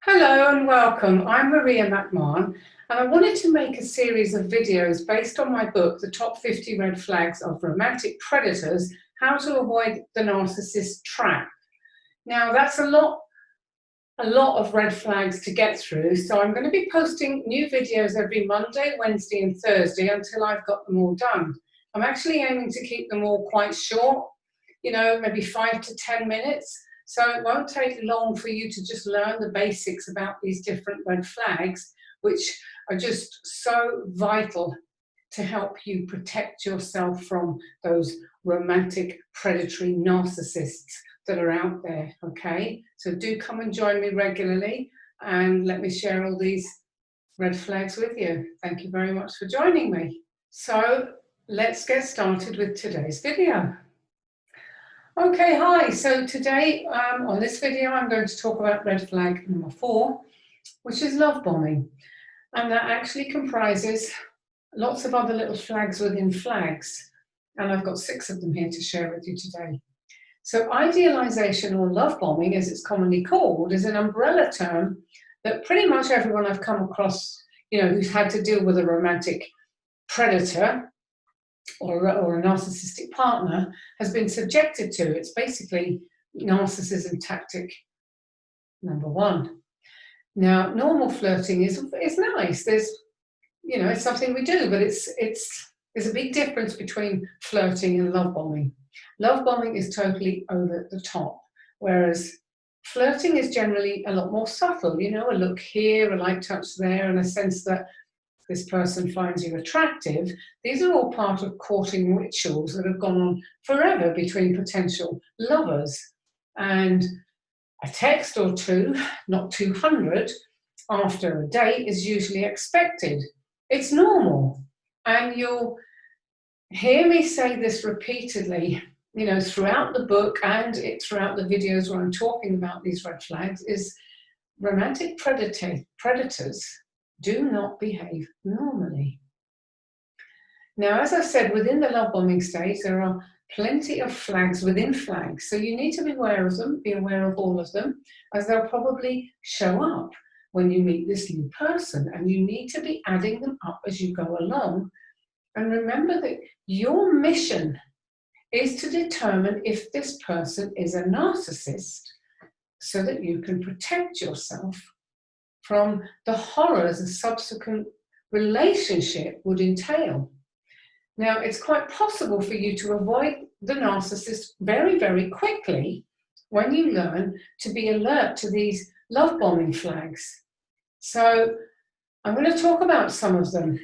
Hello and welcome. I'm Maria McMahon and I wanted to make a series of videos based on my book, The Top 50 Red Flags of Romantic Predators, How to Avoid the Narcissist Trap. Now that's a lot of red flags to get through, so I'm going to be posting new videos every Monday, Wednesday and Thursday until I've got them all done. I'm actually aiming to keep them all quite short, maybe 5 to 10 minutes. So it won't take long for you to just learn the basics about these different red flags, which are just so vital to help you protect yourself from those romantic predatory narcissists that are out there, okay? So do come and join me regularly and let me share all these red flags with you. Thank you very much for joining me. So let's get started with today's video. Okay, hi. So today on this video, I'm going to talk about red flag number 4, which is love bombing. And that actually comprises lots of other little flags within flags. And I've got 6 of them here to share with you today. So idealization, or love bombing, as it's commonly called, is an umbrella term that pretty much everyone I've come across, who's had to deal with a romantic predator or a narcissistic partner has been subjected to. It's basically narcissism tactic number 1. Now, normal flirting is nice. There's, it's something we do, but there's a big difference between flirting and love bombing. Love bombing is totally over the top, whereas flirting is generally a lot more subtle. A look here, a light touch there, and a sense that this person finds you attractive. These are all part of courting rituals that have gone on forever between potential lovers. And a text or 2, not 200, after a date is usually expected. It's normal. And you'll hear me say this repeatedly, throughout the book and throughout the videos where I'm talking about these red flags, is romantic predators do not behave normally. Now, as I said, within the love bombing stage, there are plenty of flags within flags. So you need to be aware of them, be aware of all of them, as they'll probably show up when you meet this new person. And you need to be adding them up as you go along. And remember that your mission is to determine if this person is a narcissist so that you can protect yourself from the horrors a subsequent relationship would entail. Now, it's quite possible for you to avoid the narcissist very, very quickly when you learn to be alert to these love bombing flags. So I'm going to talk about some of them.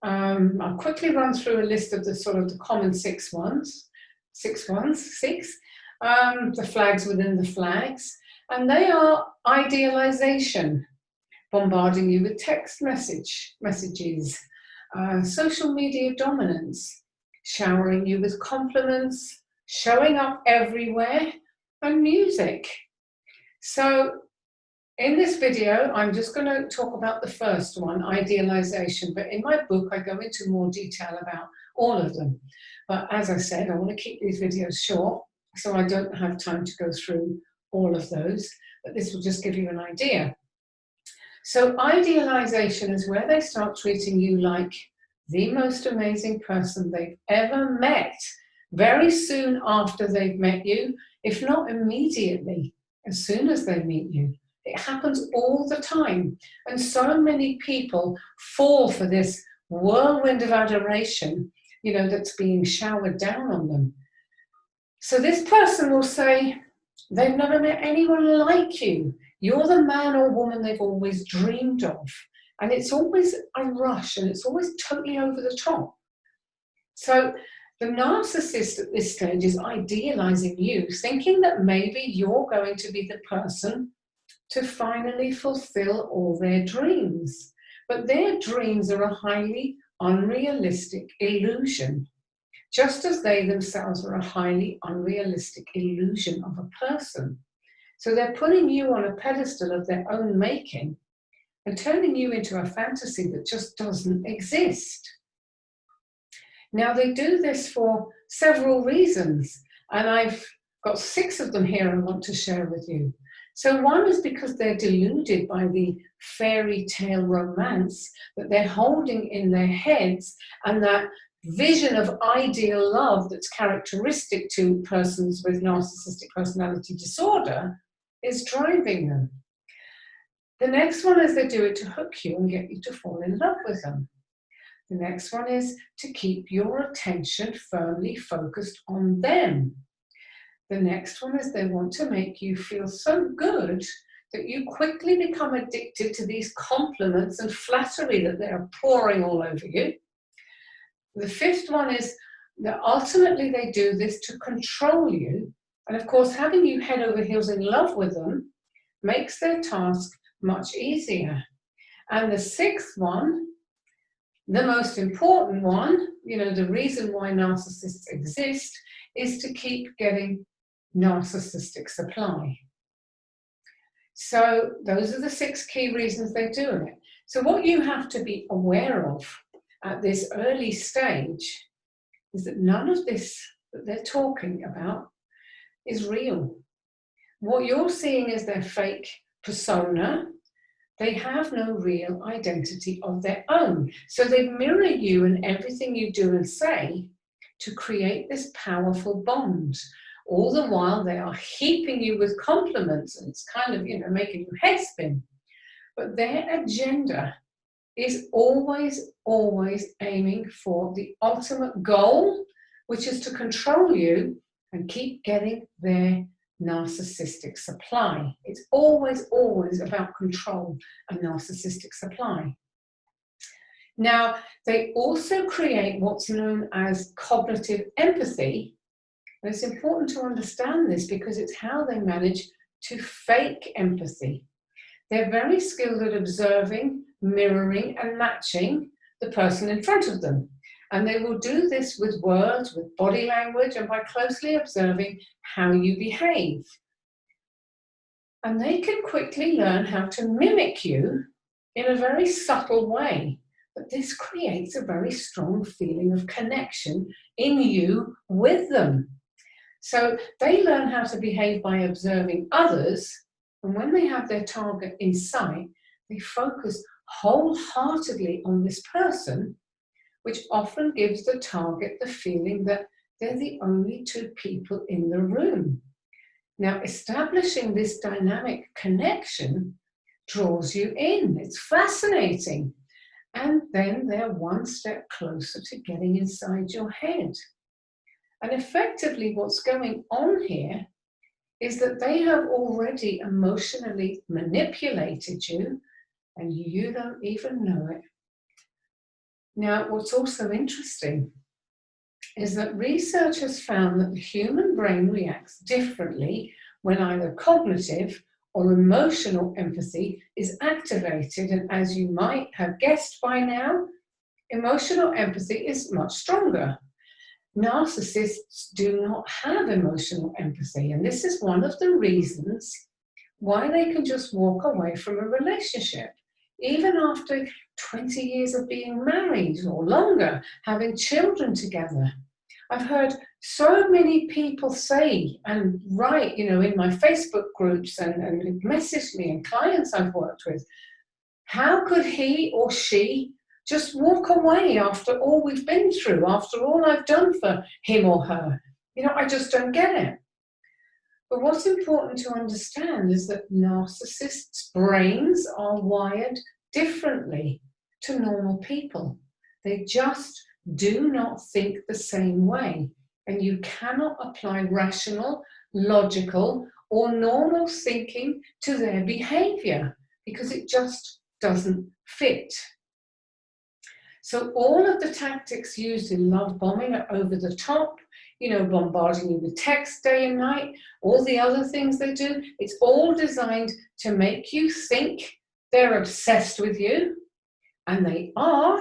I'll quickly run through a list of the common 6 ones, the flags within the flags, and they are idealization, bombarding you with text messages, social media dominance, showering you with compliments, showing up everywhere, and music. So in this video, I'm just going to talk about the first one, idealization, but in my book, I go into more detail about all of them. But as I said, I want to keep these videos short, so I don't have time to go through all of those, but this will just give you an idea. So idealization is where they start treating you like the most amazing person they've ever met, very soon after they've met you, if not immediately, as soon as they meet you. It happens all the time. And so many people fall for this whirlwind of adoration, that's being showered down on them. So this person will say, they've never met anyone like you. You're the man or woman they've always dreamed of. And it's always a rush, and it's always totally over the top. So the narcissist at this stage is idealizing you, thinking that maybe you're going to be the person to finally fulfill all their dreams. But their dreams are a highly unrealistic illusion, just as they themselves are a highly unrealistic illusion of a person. So they're putting you on a pedestal of their own making and turning you into a fantasy that just doesn't exist. Now, they do this for several reasons, and I've got 6 of them here I want to share with you. So one is because they're deluded by the fairy tale romance that they're holding in their heads, and that vision of ideal love that's characteristic to persons with narcissistic personality disorder is driving them. The next one is they do it to hook you and get you to fall in love with them. The next one is to keep your attention firmly focused on them. The next one is they want to make you feel so good that you quickly become addicted to these compliments and flattery that they're pouring all over you. The fifth one is that ultimately they do this to control you. And of course, having you head over heels in love with them makes their task much easier. And the sixth one, the most important one, the reason why narcissists exist is to keep getting narcissistic supply. So those are the 6 key reasons they're doing it. So what you have to be aware of at this early stage is that none of this that they're talking about is real. What you're seeing is their fake persona. They have no real identity of their own. So they mirror you in everything you do and say to create this powerful bond. All the while they are heaping you with compliments, and it's kind of, making you head spin. But their agenda is always aiming for the ultimate goal, which is to control you and keep getting their narcissistic supply. It's always about control and narcissistic supply. Now, they also create what's known as cognitive empathy. And it's important to understand this because it's how they manage to fake empathy. They're very skilled at observing, mirroring, and matching the person in front of them. And they will do this with words, with body language, and by closely observing how you behave. And they can quickly learn how to mimic you in a very subtle way. But this creates a very strong feeling of connection in you with them. So they learn how to behave by observing others, and when they have their target in sight, they focus wholeheartedly on this person, which often gives the target the feeling that they're the only 2 people in the room. Now, establishing this dynamic connection draws you in. It's fascinating. And then they're one step closer to getting inside your head. And effectively what's going on here is that they have already emotionally manipulated you and you don't even know it. Now, what's also interesting is that research has found that the human brain reacts differently when either cognitive or emotional empathy is activated. And as you might have guessed by now, emotional empathy is much stronger. Narcissists do not have emotional empathy, and this is one of the reasons why they can just walk away from a relationship, even after 20 years of being married or longer, having children together. I've heard so many people say and write, in my Facebook groups and message me, and clients I've worked with, how could he or she just walk away after all we've been through, after all I've done for him or her? I just don't get it. But what's important to understand is that narcissists' brains are wired differently to normal people. They just do not think the same way. And you cannot apply rational, logical, or normal thinking to their behavior because it just doesn't fit. So all of the tactics used in love bombing are over the top, bombarding you with text day and night, all the other things they do. It's all designed to make you think they're obsessed with you, and they are,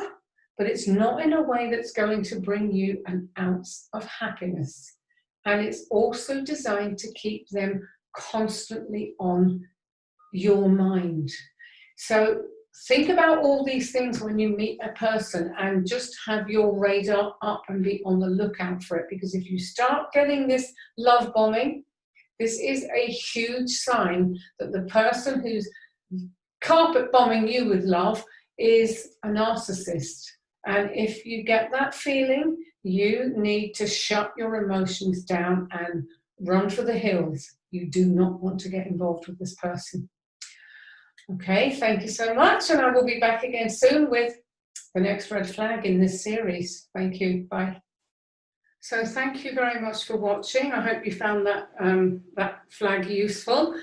but it's not in a way that's going to bring you an ounce of happiness. And it's also designed to keep them constantly on your mind. So think about all these things when you meet a person, and just have your radar up and be on the lookout for it. Because if you start getting this love bombing, This is a huge sign that the person who's carpet bombing you with love is a narcissist. And if you get that feeling, you need to shut your emotions down and run for the hills. You do not want to get involved with this person. Okay, thank you so much, and I will be back again soon with the next red flag in this series. Thank you. Bye. So thank you very much for watching. I hope you found that that flag useful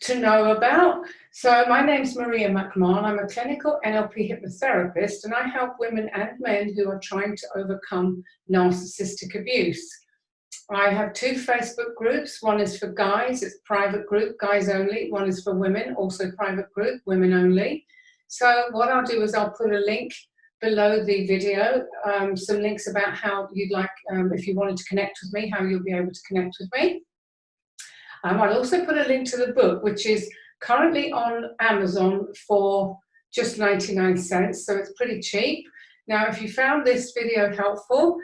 to know about. So my name's Maria McMahon. I'm a clinical NLP hypnotherapist, and I help women and men who are trying to overcome narcissistic abuse. I have 2 Facebook groups. One is for guys, it's a private group, guys only. One is for women, also private group, women only. So what I'll do is I'll put a link below the video, some links about how you'd like, if you wanted to connect with me, how you'll be able to connect with me. I'll also put a link to the book, which is currently on Amazon for just 99 cents, so it's pretty cheap. Now, if you found this video helpful,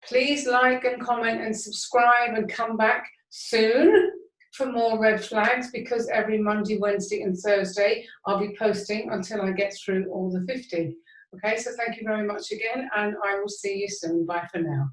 please like and comment and subscribe, and come back soon for more red flags, because every Monday, Wednesday and Thursday I'll be posting until I get through all the 50. Okay, so thank you very much again, and I will see you soon. Bye for now.